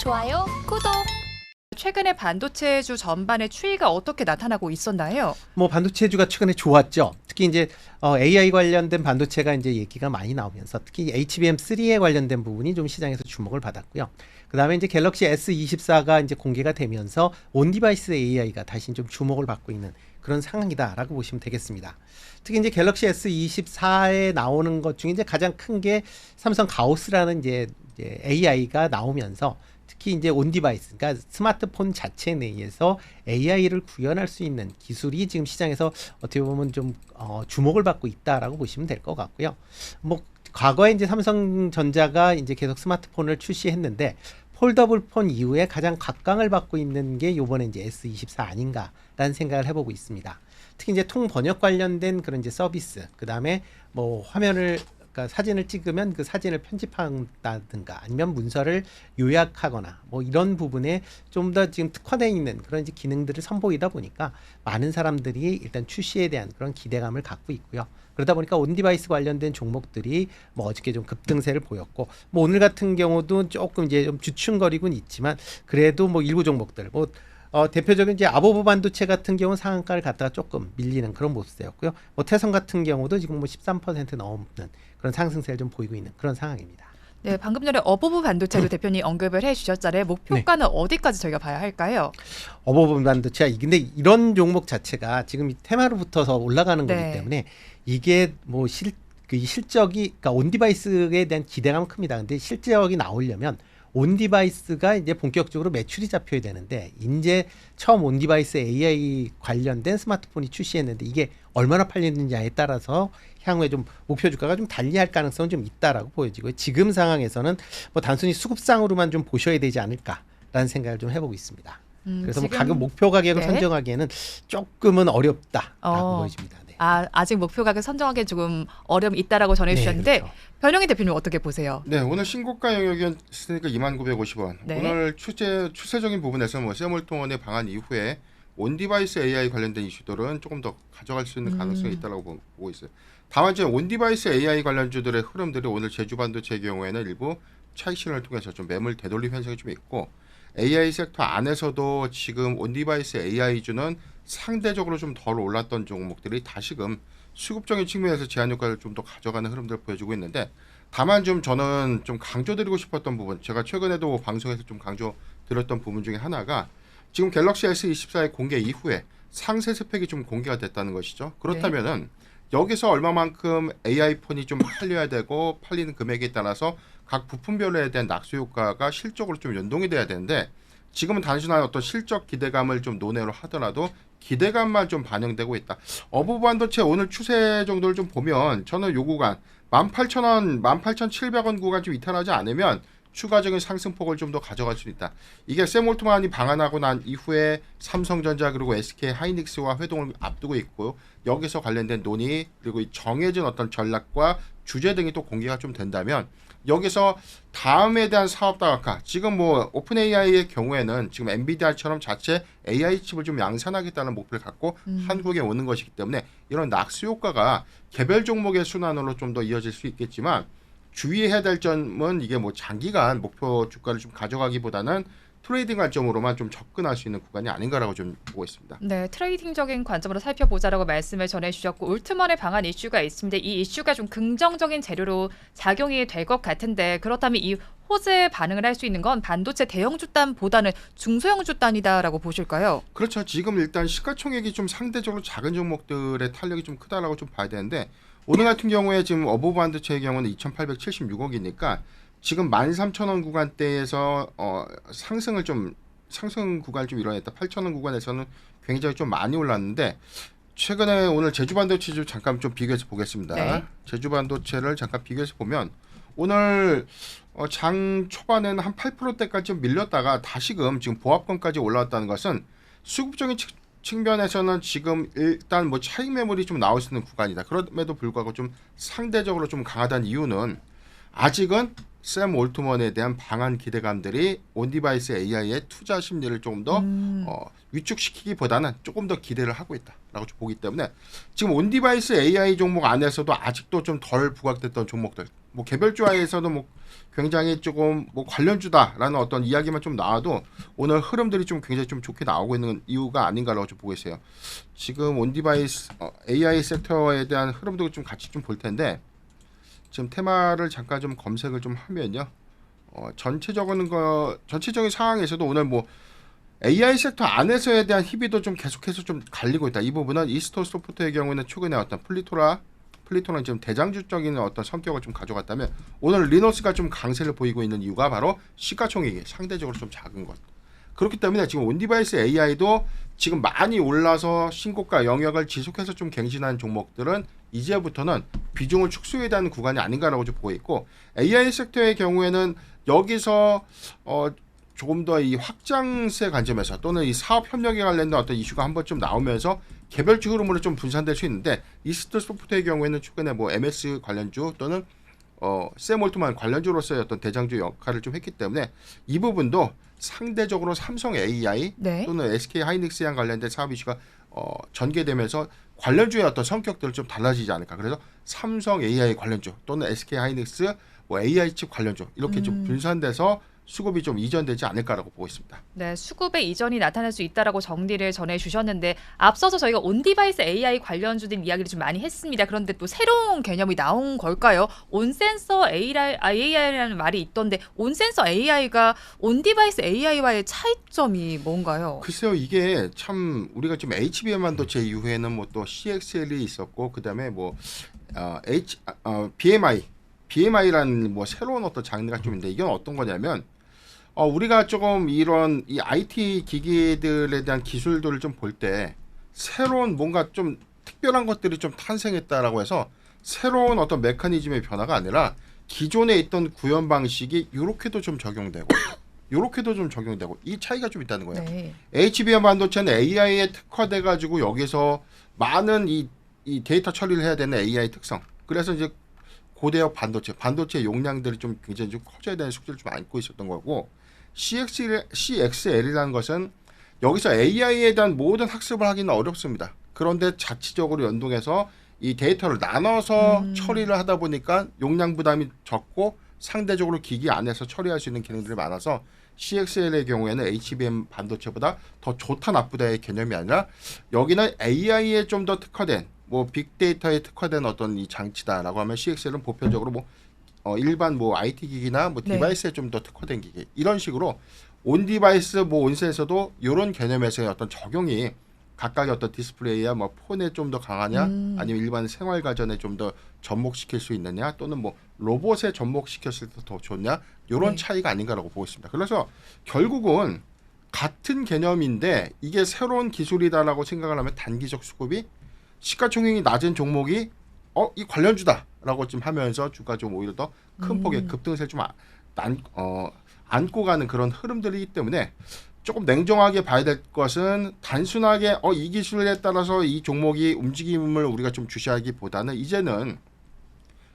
좋아요, 구독. 최근에 반도체주 전반의 추이가 어떻게 나타나고 있었나요? 뭐 반도체주가 최근에 좋았죠. 특히 이제 AI 관련된 반도체가 이제 얘기가 많이 나오면서 특히 HBM3에 관련된 부분이 좀 시장에서 주목을 받았고요. 그다음에 이제 갤럭시 S24가 이제 공개가 되면서 온 디바이스 AI가 다시 좀 주목을 받고 있는 그런 상황이다라고 보시면 되겠습니다. 특히 이제 갤럭시 S24에 나오는 것 중에 이제 가장 큰 게 삼성 가오스라는 이제 AI가 나오면서 특히 이제 온 디바이스, 그러니까 스마트폰 자체 내에서 AI를 구현할 수 있는 기술이 지금 시장에서 어떻게 보면 좀 주목을 받고 있다라고 보시면 될 것 같고요. 뭐 과거에 이제 삼성전자가 이제 계속 스마트폰을 출시했는데 폴더블 폰 이후에 가장 각광을 받고 있는 게 요번에 이제 S24 아닌가라는 생각을 해보고 있습니다. 특히 이제 통 번역 관련된 그런 이제 서비스, 그 다음에 뭐 화면을 그러니까 사진을 찍으면 그 사진을 편집한다든가 아니면 문서를 요약하거나 뭐 이런 부분에 좀 더 지금 특화되어 있는 그런 이제 기능들을 선보이다 보니까 많은 사람들이 일단 출시에 대한 그런 기대감을 갖고 있고요. 그러다 보니까 온 디바이스 관련된 종목들이 뭐 어저께 좀 급등세를 보였고 뭐 오늘 같은 경우도 조금 이제 좀 주춤거리곤 있지만 그래도 뭐 일부 종목들 뭐 대표적인 이제 아보브 반도체 같은 경우는 상한가를 갖다가 조금 밀리는 그런 모습이었고요. 뭐 태성 같은 경우도 지금 뭐 13% 넘는 그런 상승세를 좀 보이고 있는 그런 상황입니다. 네, 방금 전에 어보브 반도체도 대표님 언급을 해주셨잖아요. 목표가는 어디까지 저희가 봐야 할까요? 어버번 반도체 근데 이런 종목 자체가 지금 이 테마로 붙어서 올라가는 거기 때문에 이게 뭐 실적이 그러니까 온 디바이스에 대한 기대감은 큽니다. 근데 실적이 나오려면 온 디바이스가 이제 본격적으로 매출이 잡혀야 되는데 이제 처음 온 디바이스 AI 관련된 스마트폰이 출시했는데 이게 얼마나 팔리느냐에 따라서 향후에 좀 목표 주가가 좀 달리할 가능성은 좀 있다라고 보여지고요. 지금 상황에서는 뭐 단순히 수급상으로만 좀 보셔야 되지 않을까라는 생각을 좀 해보고 있습니다. 그래서 뭐 가격 목표 가격을 선정하기에는 조금은 어렵다라고 보여집니다. 네. 아직 목표 가격 선정하기에 조금 어려움이 있다라고 전해주셨는데 그렇죠. 변형희 대표님 어떻게 보세요? 네, 오늘 신고가 영역이었으니까 2950원. 네. 오늘 추세적인 부분에서 뭐 세몰통원의 방한 이후에 온 디바이스 AI 관련된 이슈들은 조금 더 가져갈 수 있는 가능성이 있다고 보고 있어요. 다만 이제 온 디바이스 AI 관련주들의 흐름들이 오늘 제주반도체의 경우에는 일부 차익 실현을 통해서 좀 매물 되돌림 현상이 좀 있고 AI 섹터 안에서도 지금 온 디바이스 AI주는 상대적으로 좀 덜 올랐던 종목들이 다시금 수급적인 측면에서 제한 효과를 좀 더 가져가는 흐름들을 보여주고 있는데 다만 좀 저는 좀 강조드리고 싶었던 부분 제가 최근에도 방송에서 좀 강조드렸던 부분 중에 하나가 지금 갤럭시 S24의 공개 이후에 상세 스펙이 좀 공개가 됐다는 것이죠. 그렇다면은 여기서 얼마만큼 AI 폰이 좀 팔려야 되고 팔리는 금액에 따라서 각 부품별에 대한 낙수 효과가 실적으로 좀 연동이 돼야 되는데 지금은 단순한 어떤 실적 기대감을 좀 논외로 하더라도 기대감만 좀 반영되고 있다. 어부 반도체 오늘 추세 정도를 좀 보면 저는 요 구간 18,000원, 18,700원 구간 좀 이탈하지 않으면 추가적인 상승폭을 좀 더 가져갈 수 있다. 이게 세몰트만이 방한하고 난 이후에 삼성전자 그리고 SK 하이닉스와 회동을 앞두고 있고 여기서 관련된 논의 그리고 이 정해진 어떤 전략과 주제 등이 또 공개가 좀 된다면 여기서 다음에 대한 사업 다각화 지금 뭐 오픈 AI의 경우에는 지금 엔비디아처럼 자체 AI 칩을 좀 양산하겠다는 목표를 갖고 한국에 오는 것이기 때문에 이런 낙수 효과가 개별 종목의 순환으로 좀 더 이어질 수 있겠지만 주의해야 될 점은 이게 뭐 장기간 목표 주가를 좀 가져가기보다는 트레이딩 관점으로만 좀 접근할 수 있는 구간이 아닌가라고 좀 보고 있습니다. 네, 트레이딩적인 관점으로 살펴보자라고 말씀을 전해주셨고 울트먼의 방한 이슈가 있습니다. 이 이슈가 좀 긍정적인 재료로 작용이 될 것 같은데 그렇다면 이 호재에 반응을 할 수 있는 건 반도체 대형 주단보다는 중소형 주단이다라고 보실까요? 그렇죠. 지금 일단 시가총액이 좀 상대적으로 작은 종목들의 탄력이 좀 크다라고 좀 봐야 되는데 오늘 같은 경우에 지금 어보브 반도체의 경우는 2,876억이니까 지금 13,000원 구간대에서 상승 구간을 좀 이뤄냈다. 8,000원 구간에서는 굉장히 좀 많이 올랐는데 최근에 오늘 제주반도체 좀 잠깐 좀 비교해서 보겠습니다. 네. 제주반도체를 잠깐 비교해서 보면 오늘 장 초반에는 한 8%대까지 좀 밀렸다가 다시금 지금 보합권까지 올라왔다는 것은 수급적인 측면에서는 지금 일단 뭐 차익 매물이 좀 나올 수 있는 구간이다. 그럼에도 불구하고 좀 상대적으로 좀 강하다는 이유는 아직은 샘 올트먼에 대한 방한 기대감들이 온디바이스 AI의 투자 심리를 조금 더 위축시키기보다는 조금 더 기대를 하고 있다라고 보기 때문에 지금 온디바이스 AI 종목 안에서도 아직도 좀 덜 부각됐던 종목들 뭐 개별주화에서도 뭐 굉장히 조금 뭐 관련주다라는 어떤 이야기만 좀 나와도 오늘 흐름들이 좀 굉장히 좀 좋게 나오고 있는 이유가 아닌가라고 좀 보고 있어요. 지금 온디바이스 AI 섹터에 대한 흐름도 좀 같이 좀 볼 텐데 지금 테마를 잠깐 좀 검색을 좀 하면요. 전체적인 상황에서도 오늘 뭐 AI 섹터 안에서에 대한 희비도 좀 계속해서 좀 갈리고 있다. 이 부분은 이스터 소프트의 경우에는 최근에 어떤 플리토는 지금 대장주적인 어떤 성격을 좀 가져갔다면 오늘 리노스가 좀 강세를 보이고 있는 이유가 바로 시가총액이 상대적으로 좀 작은 것. 그렇기 때문에 지금 온디바이스 AI도 지금 많이 올라서 신고가 영역을 지속해서 좀 갱신하는 종목들은 이제부터는 비중을 축소해야 되는 구간이 아닌가라고 좀 보고 있고 AI 섹터의 경우에는 여기서 조금 더 이 확장세 관점에서 또는 이 사업 협력에 관련된 어떤 이슈가 한번 좀 나오면서 개별주 흐름으로 좀 분산될 수 있는데 이스트 소프트의 경우에는 최근에 뭐 MS 관련주 또는 샘 올트만 관련주로서의 어떤 대장주 역할을 좀 했기 때문에 이 부분도 상대적으로 삼성 AI 네. 또는 SK 하이닉스랑 관련된 사업 이슈가 전개되면서 관련주의 어떤 성격들을 좀 달라지지 않을까. 그래서 삼성 AI 관련주 또는 SK 하이닉스 뭐 AI 칩 관련주 이렇게 좀 분산돼서 수급이 좀 이전되지 않을까라고 보고 있습니다. 네, 수급의 이전이 나타날 수 있다라고 정리를 전해주셨는데 앞서서 저희가 온디바이스 AI 관련주들 이야기를 좀 많이 했습니다. 그런데 또 새로운 개념이 나온 걸까요? 온센서 AI라는 말이 있던데 온센서 AI가 온디바이스 AI와의 차이점이 뭔가요? 글쎄요, 이게 참 우리가 좀 HBM 반도체 이후에는 뭐 또 CXL이 있었고 그다음에 뭐 BMI라는 뭐 새로운 어떤 장르가 좀 있는데 이건 어떤 거냐면 우리가 조금 이런 이 IT 기기들에 대한 기술들을 좀 볼 때 새로운 뭔가 좀 특별한 것들이 좀 탄생했다라고 해서 새로운 어떤 메커니즘의 변화가 아니라 기존에 있던 구현 방식이 요렇게도 좀 적용되고 요렇게도 좀 적용되고 이 차이가 좀 있다는 거예요. 네. HBM 반도체는 AI에 특화돼 가지고 여기서 많은 이 데이터 처리를 해야 되는 AI 특성. 그래서 이제 고대역 반도체 용량들이 좀 굉장히 좀 커져야 되는 숙제를 좀 안고 있었던 거고 CXL이라는 것은 여기서 AI에 대한 모든 학습을 하기는 어렵습니다. 그런데 자치적으로 연동해서 이 데이터를 나눠서 처리를 하다 보니까 용량 부담이 적고 상대적으로 기기 안에서 처리할 수 있는 기능들이 많아서 CXL의 경우에는 HBM 반도체보다 더 좋다 나쁘다의 개념이 아니라 여기는 AI에 좀 더 특화된 뭐 빅데이터에 특화된 어떤 이 장치다라고 하면 CXL은 보편적으로 뭐 일반 뭐 IT 기기나 뭐 네. 디바이스에 좀 더 특화된 기기 이런 식으로 온 디바이스 뭐 온센서도 이런 개념에서의 어떤 적용이 각각의 어떤 디스플레이야 뭐 폰에 좀 더 강하냐 아니면 일반 생활 가전에 좀 더 접목시킬 수 있느냐 또는 뭐 로봇에 접목시켰을 때 더 좋냐 이런 네. 차이가 아닌가라고 보고 있습니다. 그래서 결국은 같은 개념인데 이게 새로운 기술이다라고 생각을 하면 단기적 수급이 시가총액이 낮은 종목이 이 관련주다라고 좀 하면서 주가 좀 오히려 더 큰 폭의 급등세를 좀 안고 가는 그런 흐름들이기 때문에 조금 냉정하게 봐야 될 것은 단순하게 이 기술에 따라서 이 종목이 움직임을 우리가 좀 주시하기보다는 이제는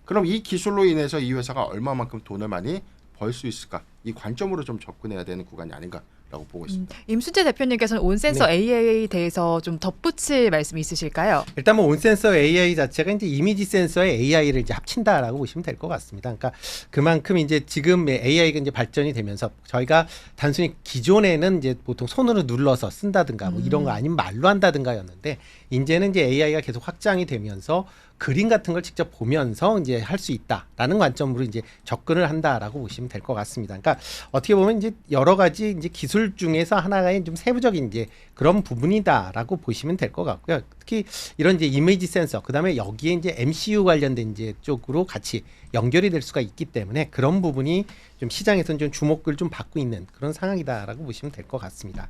그럼 이 기술로 인해서 이 회사가 얼마만큼 돈을 많이 벌 수 있을까 이 관점으로 좀 접근해야 되는 구간이 아닌가라고 보고 있습니다. 임순재 대표님께서는 온센서 AI에 대해서 좀 덧붙일 말씀이 있으실까요? 일단 뭐 온센서 AI 자체가 이제 이미지 센서의 AI를 이제 합친다라고 보시면 될 것 같습니다. 그러니까 그만큼 이제 지금 AI가 이제 발전이 되면서 저희가 단순히 기존에는 이제 보통 손으로 눌러서 쓴다든가 뭐 이런 거 아니면 말로 한다든가였는데 이제는 이제 AI가 계속 확장이 되면서 그림 같은 걸 직접 보면서 이제 할 수 있다라는 관점으로 이제 접근을 한다라고 보시면 될 것 같습니다. 그러니까 어떻게 보면 이제 여러 가지 이제 기술 중에서 하나가 좀 세부적인 이제 그런 부분이다라고 보시면 될 것 같고요. 특히 이런 이제 이미지 센서, 그다음에 여기에 이제 MCU 관련된 이제 쪽으로 같이 연결이 될 수가 있기 때문에 그런 부분이 좀 시장에서는 좀 주목을 좀 받고 있는 그런 상황이다라고 보시면 될 것 같습니다.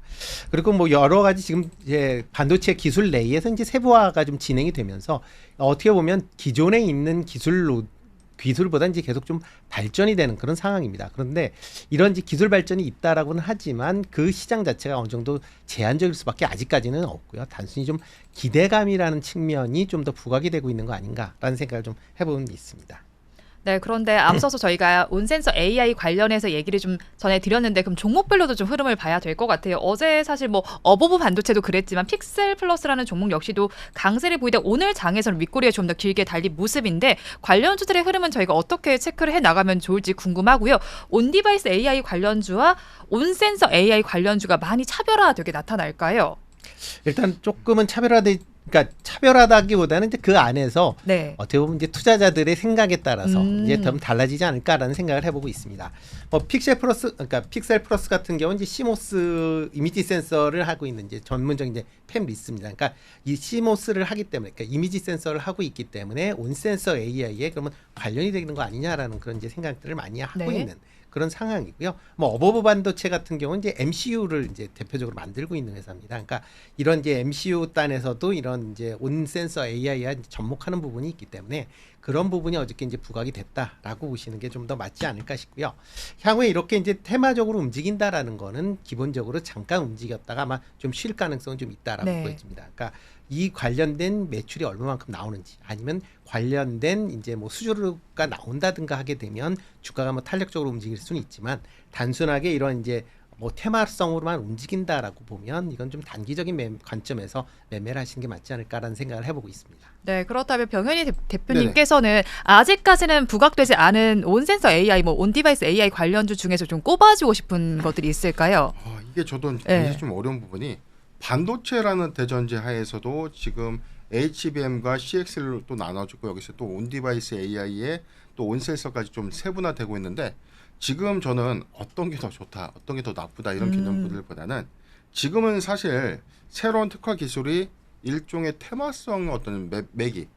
그리고 뭐 여러 가지 지금 이제 반도체 기술 내에서 이제 세부화가 좀 진행이 되면서 어떻게 보면 기존에 있는 기술보다 이제 계속 좀 발전이 되는 그런 상황입니다. 그런데 이런 이제 기술 발전이 있다라고는 하지만 그 시장 자체가 어느 정도 제한적일 수밖에 아직까지는 없고요. 단순히 좀 기대감이라는 측면이 좀 더 부각이 되고 있는 거 아닌가라는 생각을 좀 해보면 있습니다. 네, 그런데 앞서서 저희가 온센서 AI 관련해서 얘기를 좀 전해드렸는데 그럼 종목별로도 좀 흐름을 봐야 될 것 같아요. 어제 사실 뭐 어버브 반도체도 그랬지만 픽셀 플러스라는 종목 역시도 강세를 보이다 오늘 장에서는 윗꼬리가 좀 더 길게 달린 모습인데 관련주들의 흐름은 저희가 어떻게 체크를 해 나가면 좋을지 궁금하고요. 온디바이스 AI 관련주와 온센서 AI 관련주가 많이 차별화되게 나타날까요? 일단 조금은 그러니까 차별하다기보다는 이제 그 안에서 네. 어떻게 보면 이제 투자자들의 생각에 따라서 이제 음. 좀 달라지지 않을까라는 생각을 해보고 있습니다. 그러니까 픽셀 플러스 같은 경우는 이제 시모스 이미지 센서를 하고 있는 이제 전문적인 이제 팹 리스입니다. 그러니까 이 시모스를 하기 때문에, 그러니까 이미지 센서를 하고 있기 때문에 온 센서 AI에 그러면 관련이 되는 거 아니냐라는 그런 이제 생각들을 많이 하고 네. 있는 그런 상황이고요. 뭐 어버브 반도체 같은 경우는 이제 MCU를 이제 대표적으로 만들고 있는 회사입니다. 그러니까 이런 이제 MCU 단에서도 이런 이제 온 센서 AI에 접목하는 부분이 있기 때문에 그런 부분이 어저께 이제 부각이 됐다라고 보시는 게 좀 더 맞지 않을까 싶고요. 향후에 이렇게 이제 테마적으로 움직인다라는 거는 기본적으로 잠깐 움직였다가 아마 좀 쉴 가능성은 좀 있다라고 네. 보여집니다. 그러니까 이 관련된 매출이 얼마만큼 나오는지 아니면 관련된 이제 뭐 수주가 나온다든가 하게 되면 주가가 뭐 탄력적으로 움직일 수는 있지만 단순하게 이런 이제 뭐 테마성으로만 움직인다라고 보면 이건 좀 단기적인 관점에서 매매를 하시는 게 맞지 않을까라는 생각을 해보고 있습니다. 네, 그렇다면 병현희 대표님께서는 아직까지는 부각되지 않은 온센서 AI, 뭐 온디바이스 AI 관련주 중에서 좀 꼽아주고 싶은 것들이 있을까요? 이게 저도 네. 굉장히 좀 어려운 부분이 반도체라는 대전제 하에서도 지금 HBM과 CX를 또 나눠주고 여기서 또 온디바이스 AI에 또 온센서까지 좀 세분화되고 있는데 지금 저는 어떤 게 더 좋다, 어떤 게 더 나쁘다 이런 개념들보다는 지금은 사실 새로운 특화 기술이 일종의 테마성 어떤 매기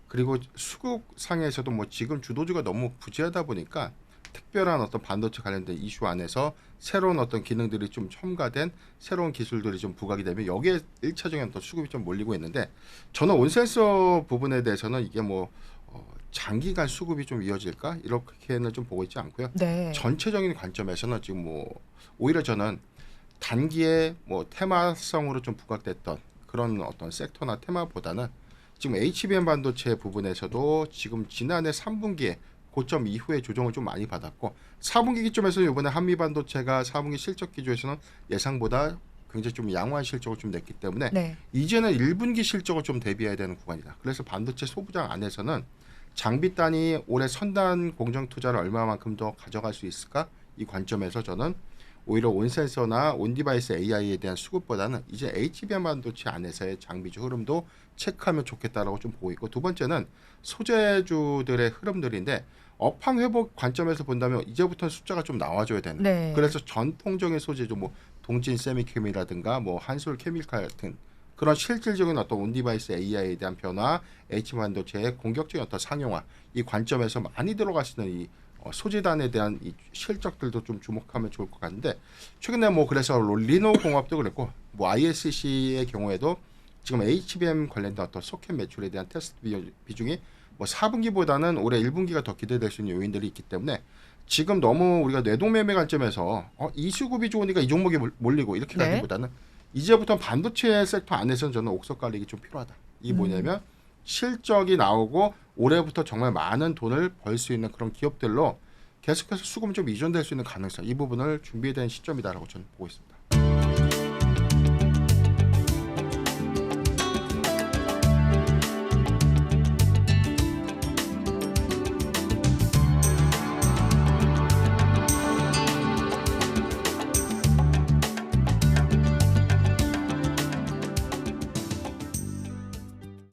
그리고 수급 상에서도 뭐 지금 주도주가 너무 부재하다 보니까 특별한 어떤 반도체 관련된 이슈 안에서 새로운 어떤 기능들이 좀 첨가된 새로운 기술들이 좀 부각이 되면 여기에 1차적인 어떤 수급이 좀 몰리고 있는데 저는 온센서 부분에 대해서는 이게 뭐 장기간 수급이 좀 이어질까 이렇게는 좀 보고 있지 않고요. 네. 전체적인 관점에서는 지금 뭐 오히려 저는 단기에 뭐 테마성으로 좀 부각됐던 그런 어떤 섹터나 테마보다는 지금 HBM 반도체 부분에서도 지금 지난해 3분기에 고점 이후에 조정을 좀 많이 받았고 4분기 기점에서 이번에 한미 반도체가 4분기 실적 기조에서는 예상보다 굉장히 좀 양호한 실적을 좀 냈기 때문에 네. 이제는 1분기 실적을 좀 대비해야 되는 구간이다. 그래서 반도체 소부장 안에서는 장비 단위 올해 선단 공정 투자를 얼마만큼 더 가져갈 수 있을까? 이 관점에서 저는 오히려 온센서나 온디바이스 AI에 대한 수급보다는 이제 HBM 반도체 안에서의 장비주 흐름도 체크하면 좋겠다라고 좀 보고 있고 두 번째는 소재주들의 흐름들인데 업황 회복 관점에서 본다면 이제부터 숫자가 좀 나와줘야 되는. 네. 그래서 전통적인 소재주 뭐 동진 세미케미라든가 뭐 한솔 케미칼 같은 그런 실질적인 어떤 온디바이스 AI에 대한 변화, H 반도체의 공격적인 어떤 상용화 이 관점에서 많이 들어갈 수 있는 이 소재단에 대한 이 실적들도 좀 주목하면 좋을 것 같은데 최근에 뭐 그래서 리노 공업도 그랬고 뭐 ISC의 경우에도 지금 HBM 관련된 어떤 소켓 매출에 대한 테스트 비중이 뭐 4분기보다는 올해 1분기가 더 기대될 수 있는 요인들이 있기 때문에 지금 너무 우리가 뇌동매매 관점에서 이 수급이 좋으니까 이 종목이 몰리고 이렇게 네. 가기보다는 이제부터 반도체 섹터 안에서는 저는 옥석 깔리기 좀 필요하다. 이게 뭐냐면 실적이 나오고 올해부터 정말 많은 돈을 벌 수 있는 그런 기업들로 계속해서 수급이 좀 이전될 수 있는 가능성 이 부분을 준비해야 되는 시점이다라고 저는 보고 있습니다.